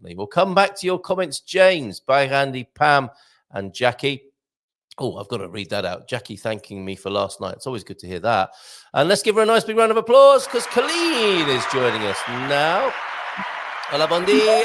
definitely. We'll come back to your comments, James. Bye, Randy, Pam, and Jackie. Oh, I've got to read that out. Jackie thanking me for last night. It's always good to hear that. And let's give her a nice big round of applause because Colleen is joining us now. Hola, bon dia.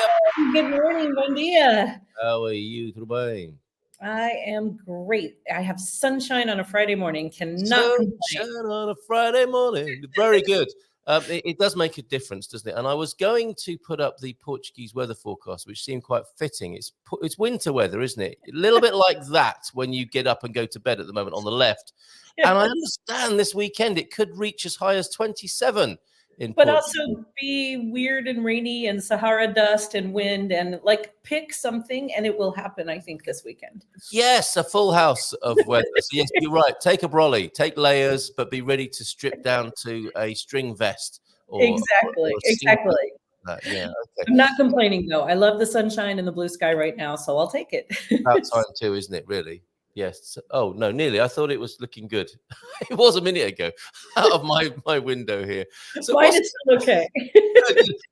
Good morning, bon dia. How are you, tudo bem? I am great. I have sunshine on a Friday morning. Cannot Sunshine complain. on a Friday morning. Very good. It does make a difference, doesn't it? And I was going to put up the Portuguese weather forecast, which seemed quite fitting. It's winter weather, isn't it? A little bit like that when you get up and go to bed at the moment on the left. Yeah. And I understand this weekend it could reach as high as 27. But also be weird and rainy and Sahara dust and wind and like pick something and it will happen, I think, this weekend. Yes, a full house of weather. So yes, you're right. Take a brolly, take layers, but be ready to strip down to a string vest. Exactly. Yeah, okay. I'm not complaining though. I love the sunshine and the blue sky right now, so I'll take it. About time too, isn't it? Really? Yes. Oh no, nearly. I thought it was looking good. It was a minute ago out of my window here. So mine is still okay.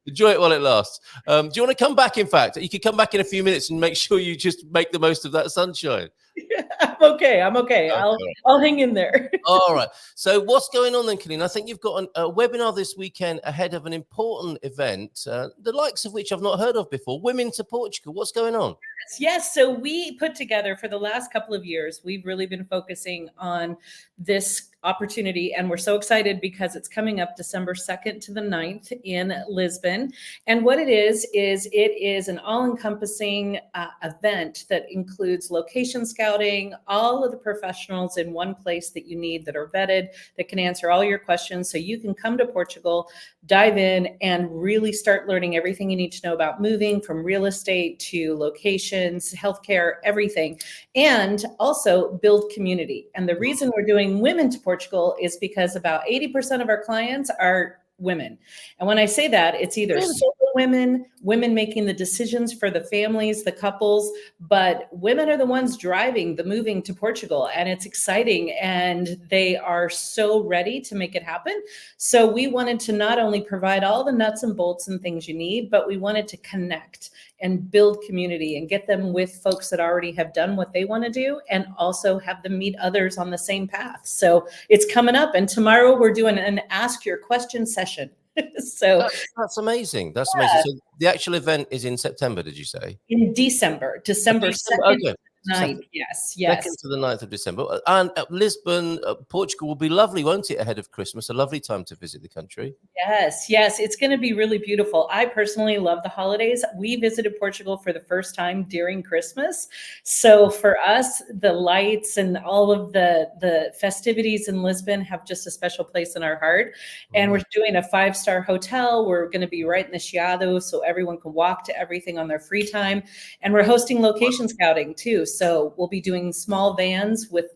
Enjoy it while it lasts. Do you want to come back? In fact, you could come back in a few minutes and make sure you just make the most of that sunshine. Yeah, I'm okay. I'll hang in there. All right. So what's going on then, Colleen? I think you've got a webinar this weekend ahead of an important event, the likes of which I've not heard of before. Women to Portugal. What's going on? Yes. So we put together for the last couple of years, we've really been focusing on this opportunity. And we're so excited because it's coming up December 2nd to the 9th in Lisbon. And what it is an all-encompassing event that includes location scouting, all of the professionals in one place that you need that are vetted, that can answer all your questions. So you can come to Portugal, dive in and really start learning everything you need to know about moving, from real estate to locations, healthcare, everything, and also build community. And the reason we're doing Women to Portugal is because about 80% of our clients are women. And when I say that, it's either solo women making the decisions for the families, the couples, but women are the ones driving the moving to Portugal. And it's exciting and they are so ready to make it happen. So we wanted to not only provide all the nuts and bolts and things you need, but we wanted to connect and build community and get them with folks that already have done what they want to do and also have them meet others on the same path. So it's coming up, and tomorrow we're doing an Ask Your Question session. So that's amazing. That's amazing. So the actual event is in September, did you say? In December 2nd. Okay. 9th, yes. 2nd to the 9th of December. And Lisbon, Portugal will be lovely, won't it, ahead of Christmas? A lovely time to visit the country. Yes. It's going to be really beautiful. I personally love the holidays. We visited Portugal for the first time during Christmas. So for us, the lights and all of the festivities in Lisbon have just a special place in our heart. And we're doing a 5-star hotel. We're going to be right in the Chiado, so everyone can walk to everything on their free time. And we're hosting location scouting too. So we'll be doing small vans with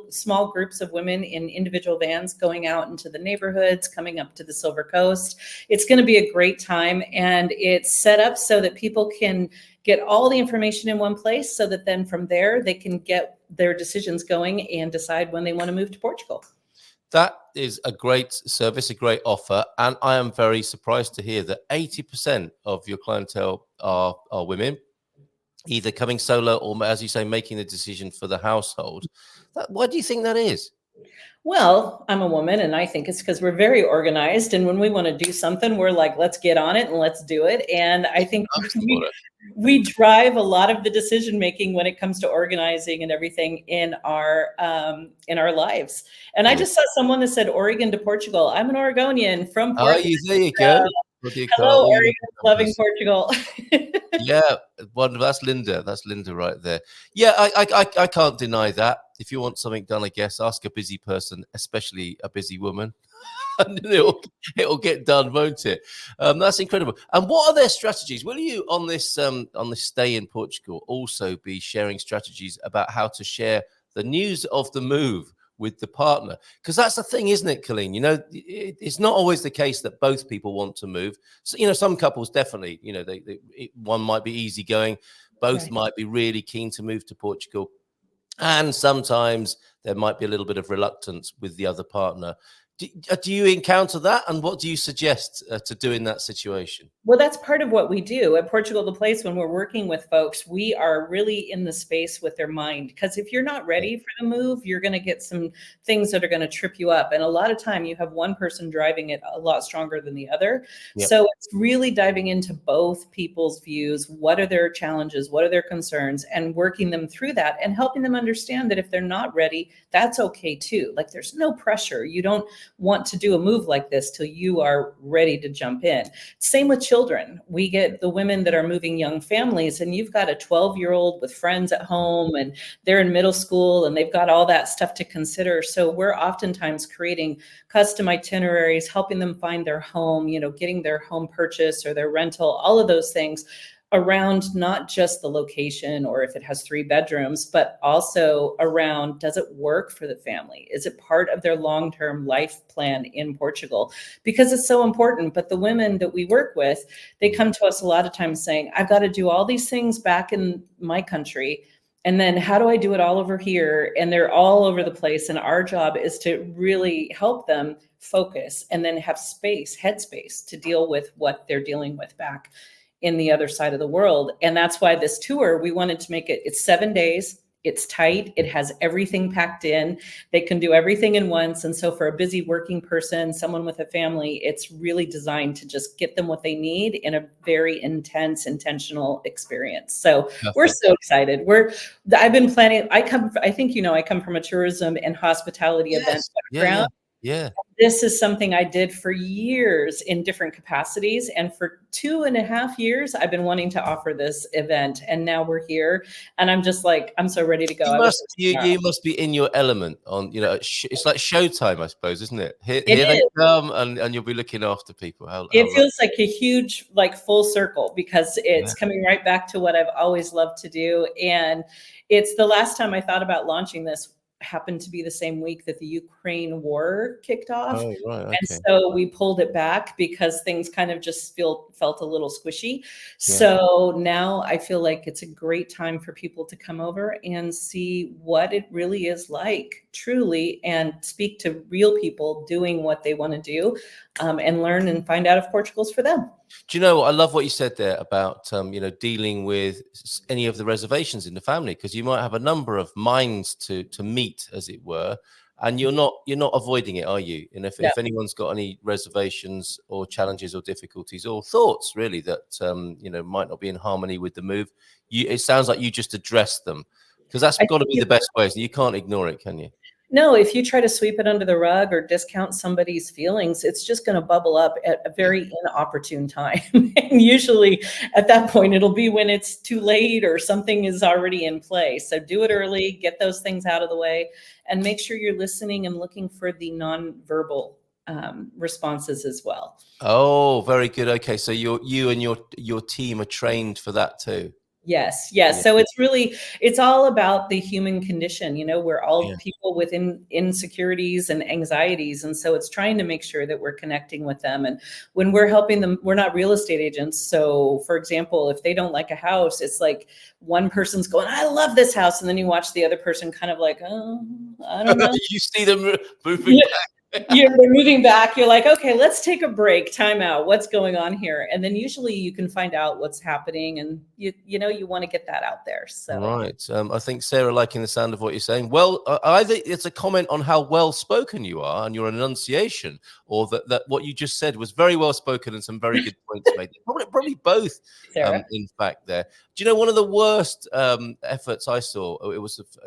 small groups of women in individual vans going out into the neighborhoods, coming up to the Silver Coast. It's going to be a great time, and it's set up so that people can get all the information in one place so that then from there they can get their decisions going and decide when they want to move to Portugal. That is a great service, a great offer. And I am very surprised to hear that 80% of your clientele are women, either coming solo or, as you say, making the decision for the household. Why do you think that is? Well, I'm a woman, and I think it's because we're very organized. And when we want to do something, we're like, let's get on it and let's do it. And I think we drive a lot of the decision making when it comes to organizing and everything in our lives. And I just saw someone that said Oregon to Portugal. I'm an Oregonian from Portugal. Oh, there you go. Hello, Oregon, loving Portugal. Yeah, that's Linda. That's Linda right there. Yeah, I can't deny that. If you want something done, I guess ask a busy person, especially a busy woman, and it'll get done, won't it? That's incredible. And what are their strategies? Will you on this stay in Portugal also be sharing strategies about how to share the news of the move with the partner? Because that's the thing, isn't it, Colleen? You know, it's not always the case that both people want to move. So, you know, some couples definitely, you know, one might be easygoing, both might be really keen to move to Portugal, and sometimes there might be a little bit of reluctance with the other partner. Do you encounter that, and what do you suggest to do in that situation? Well, that's part of what we do at Portugal the Place. When we're working with folks, we are really in the space with their mind, because if you're not ready for the move, you're going to get some things that are going to trip you up. And a lot of time you have one person driving it a lot stronger than the other. Yep. So it's really diving into both people's views. What are their challenges? What are their concerns? And working them through that and helping them understand that if they're not ready, that's okay too. Like, there's no pressure. You don't want to do a move like this till you are ready to jump in. Same with children. We get the women that are moving young families, and you've got a 12-year-old with friends at home, and they're in middle school, and they've got all that stuff to consider. So we're oftentimes creating custom itineraries, helping them find their home, getting their home purchase or their rental, all of those things around not just the location or if it has 3 bedrooms, but also around, does it work for the family? Is it part of their long-term life plan in Portugal? Because it's so important. But the women that we work with, they come to us a lot of times saying, I've got to do all these things back in my country. And then how do I do it all over here? And they're all over the place. And our job is to really help them focus and then have space, headspace to deal with what they're dealing with back in the other side of the world. And that's why this tour, we wanted to make it's 7 days. It's tight. It has everything packed in. They can do everything in once. And so for a busy working person, someone with a family, it's really designed to just get them what they need in a very intense, intentional experience. So we're so excited. I've been planning, I come from a tourism and hospitality event background. Yeah. This is something I did for years in different capacities. And for 2.5 years, I've been wanting to offer this event. And now we're here. And I'm just like, I'm so ready to go. You must be in your element on, it's like showtime, I suppose, isn't it? Here It they is. come, and you'll be looking after people. It feels like a huge, full circle, because it's coming right back to what I've always loved to do. And it's the last time I thought about launching this happened to be the same week that the Ukraine war kicked off. Oh, right. Okay. And so we pulled it back because things kind of just felt a little squishy. So now I feel like it's a great time for people to come over and see what it really is like, truly, and speak to real people doing what they want to do, and learn and find out if Portugal's for them. Do you know, I love what you said there about, dealing with any of the reservations in the family, because you might have a number of minds to meet, as it were, and you're not avoiding it, are you? And if anyone's got any reservations or challenges or difficulties or thoughts, really, that, might not be in harmony with the move, it sounds like you just address them, because that's got to be the best way. You can't ignore it, can you? No, if you try to sweep it under the rug or discount somebody's feelings, it's just going to bubble up at a very inopportune time. And usually at that point, it'll be when it's too late or something is already in play. So do it early, get those things out of the way, and make sure you're listening and looking for the nonverbal responses as well. Oh, very good. Okay, so you and your team are trained for that too. Yes. So it's all about the human condition. We're all people with insecurities and anxieties. And so it's trying to make sure that we're connecting with them. And when we're helping them, we're not real estate agents. So for example, if they don't like a house, it's like one person's going, I love this house. And then you watch the other person kind of like, oh, I don't know. You see them moving back. They're moving back. You're like, okay, let's take a break, time out. What's going on here? And then usually you can find out what's happening, and you want to get that out there. So right. I think Sarah liking the sound of what you're saying. Well, either it's a comment on how well spoken you are and your enunciation, or that what you just said was very well spoken and some very good points made. Probably both. In fact, there. Do you know one of the worst efforts I saw?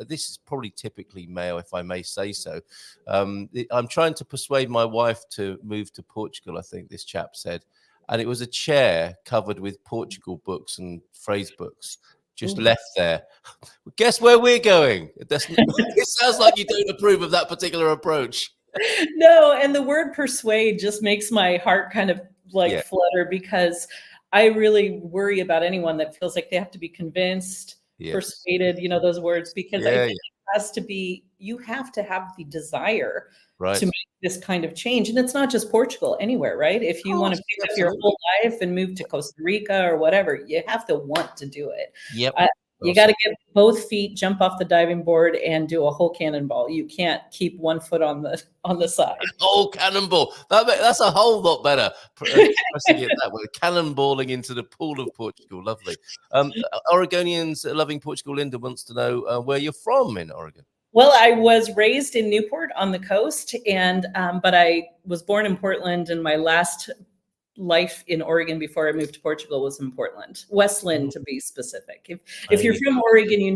This is probably typically male, if I may say so. I'm trying to persuade my wife to move to Portugal, I think this chap said, and it was a chair covered with Portugal books and phrase books just left there. Guess where we're going? It sounds like you don't approve of that particular approach. No, and the word persuade just makes my heart kind of flutter, because I really worry about anyone that feels like they have to be convinced, persuaded, those words, because I think it has to be, you have to have the desire to make this kind of change. And it's not just Portugal, anywhere, right? If you want to pick up your whole life and move to Costa Rica or whatever, you have to want to do it. Yep. You got to get both feet, jump off the diving board, and do a whole cannonball. You can't keep one foot on the side. Oh, cannonball! That's a whole lot better. Pressing it that way, cannonballing into the pool of Portugal. Lovely. Oregonians loving Portugal. Linda wants to know where you're from in Oregon. Well, I was raised in Newport on the coast, and but I was born in Portland, and my last life in Oregon before I moved to Portugal was in Portland, Westland to be specific. If you're from Oregon, you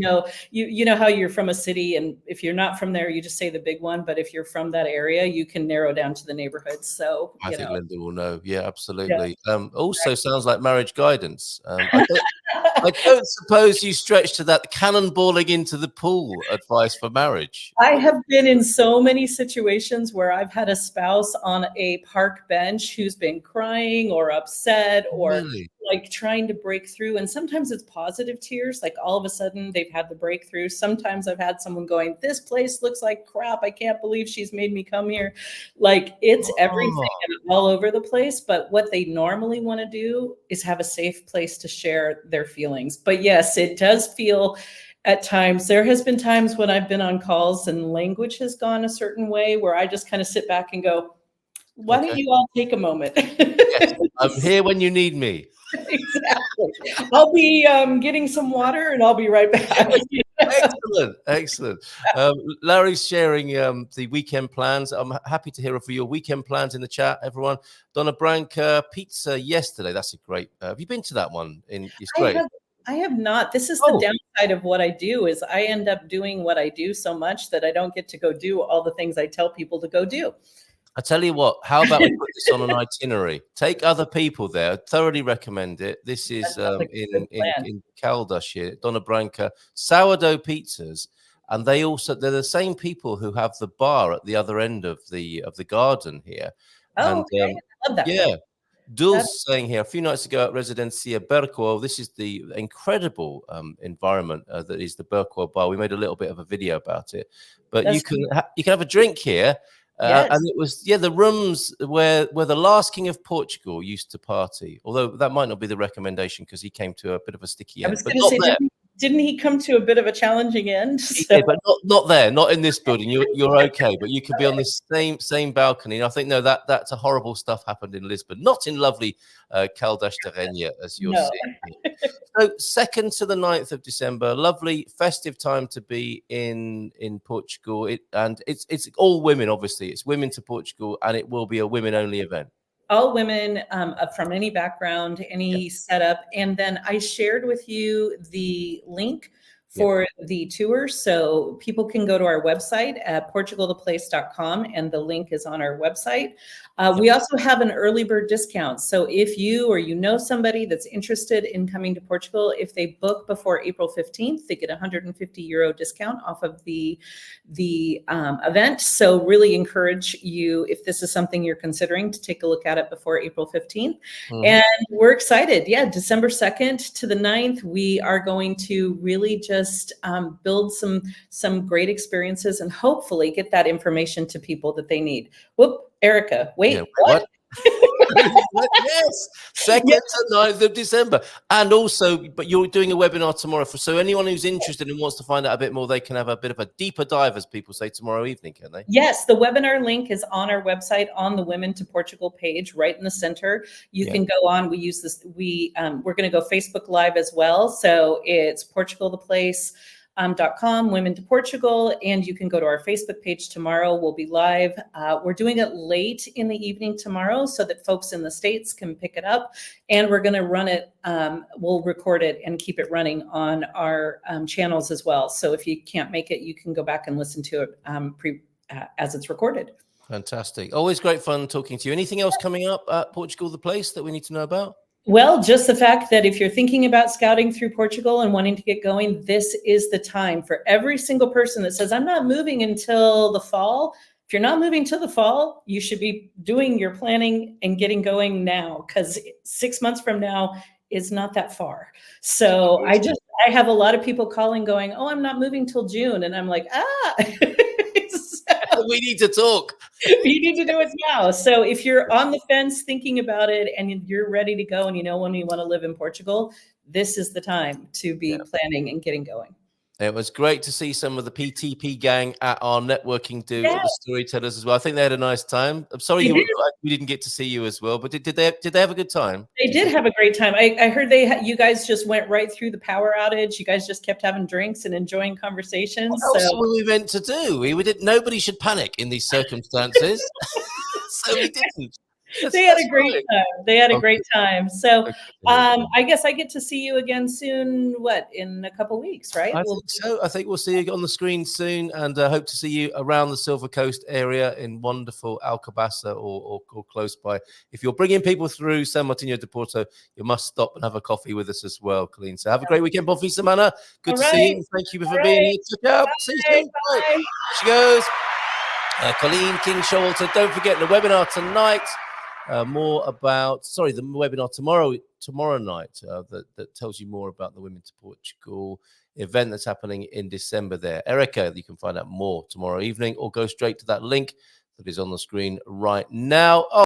know how you're from a city, and if you're not from there, you just say the big one. But if you're from that area, you can narrow down to the neighborhoods. So I think Linda will know. Yeah, absolutely. Yeah. Also sounds like marriage guidance. I don't suppose you stretch to that cannonballing into the pool advice for marriage. I have been in so many situations where I've had a spouse on a park bench who's been crying or upset or like trying to break through. And sometimes it's positive tears, like all of a sudden they've had the breakthrough. Sometimes I've had someone going, this place looks like crap. I can't believe she's made me come here. Like it's everything and all over the place. But what they normally want to do is have a safe place to share their feelings. But yes, it does feel at times, there has been times when I've been on calls and language has gone a certain way where I just kind of sit back and go, why don't you all take a moment? Yes, I'm here when you need me. Exactly. I'll be getting some water and I'll be right back. Excellent. Larry's sharing the weekend plans. I'm happy to hear of your weekend plans in the chat, everyone. Donna Branca, pizza yesterday. That's a great. Have you been to that one? It's great. I have not. This is the downside of what I do is I end up doing what I do so much that I don't get to go do all the things I tell people to go do. I tell you what, how about we put this on an itinerary? Take other people there. Thoroughly recommend it. This is in Caldas here, Donna Branca, sourdough pizzas. And they're the same people who have the bar at the other end of the garden here. Oh, okay. I love that. Yeah. Dul's saying here, a few nights ago at Residencia Berquo, this is the incredible environment that is the Berquo bar. We made a little bit of a video about it, but you can have a drink here. And it was the rooms where the last king of Portugal used to party. Although that might not be the recommendation because he came to a bit of a sticky end. I was going to say, didn't he come to a bit of a challenging end? He did, but not there, not in this building. You're okay, but you could be on this same balcony. And I think that's a horrible stuff happened in Lisbon, not in lovely Caldas de Rainha, as you're seeing. So 2nd to the 9th of December, lovely festive time to be in Portugal. It's all women, obviously. It's women to Portugal, and it will be a women-only event. All women from any background, any setup. And then I shared with you the link for the tour. So people can go to our website at portugaltheplace.com and the link is on our website. We also have an early bird discount. So if you or you know somebody that's interested in coming to Portugal, if they book before April 15th, they get €150 discount off of the event. So really encourage you, if this is something you're considering, to take a look at it before April 15th. And we're excited. Yeah, December 2nd to the 9th, we are going to really just build some great experiences and hopefully get that information to people that they need. Whoop, Erica, wait, what? Yes, 2nd to 9th of December. And also, but you're doing a webinar tomorrow. So anyone who's interested and wants to find out a bit more, they can have a bit of a deeper dive, as people say, tomorrow evening, can they? Yes, the webinar link is on our website on the Women to Portugal page, right in the center. You can go on. We use this. We're going to go Facebook Live as well. So it's Portugal the Place. .com, Women to Portugal, and you can go to our Facebook page tomorrow. We'll be live. We're doing it late in the evening tomorrow so that folks in the States can pick it up, and we're going to run it. We'll record it and keep it running on our channels as well. So if you can't make it, you can go back and listen to it as it's recorded. Fantastic. Always great fun talking to you. Anything else coming up at Portugal the Place that we need to know about? Well, just the fact that if you're thinking about scouting through Portugal and wanting to get going, this is the time. For every single person that says, I'm not moving until the fall. If you're not moving till the fall, you should be doing your planning and getting going now, because 6 months from now is not that far. So I have a lot of people calling going, oh, I'm not moving till June. And I'm like, we need to talk. You need to do it now. So if you're on the fence thinking about it and you're ready to go and you know when you want to live in Portugal, this is the time to be planning and getting going. It was great to see some of the PTP gang at our networking do Yeah. at the Storytellers as well. I think they had a nice time. I'm sorry we didn't get to see you as well, but did they have a good time? They did have a great time. I heard you guys just went right through the power outage. You guys just kept having drinks and enjoying conversations. What else were we meant to do? We did. Nobody should panic in these circumstances, so we didn't. They had a great time. They had a great time. So I guess I get to see you again soon. What, in a couple weeks, right? I think so. I think we'll see you on the screen soon, and hope to see you around the Silver Coast area in wonderful Alcobaça or close by. If you're bringing people through San Martino de Porto, you must stop and have a coffee with us as well, Colleen. So have a great weekend, bon fin de semana. Good to see you. Thank you for being here. Check out. See you soon. Bye. She goes. Colleen King Showalter. Don't forget the webinar tonight. More about, the webinar tomorrow night that tells you more about the Women to Portugal event that's happening in December there. Erica, you can find out more tomorrow evening or go straight to that link that is on the screen right now.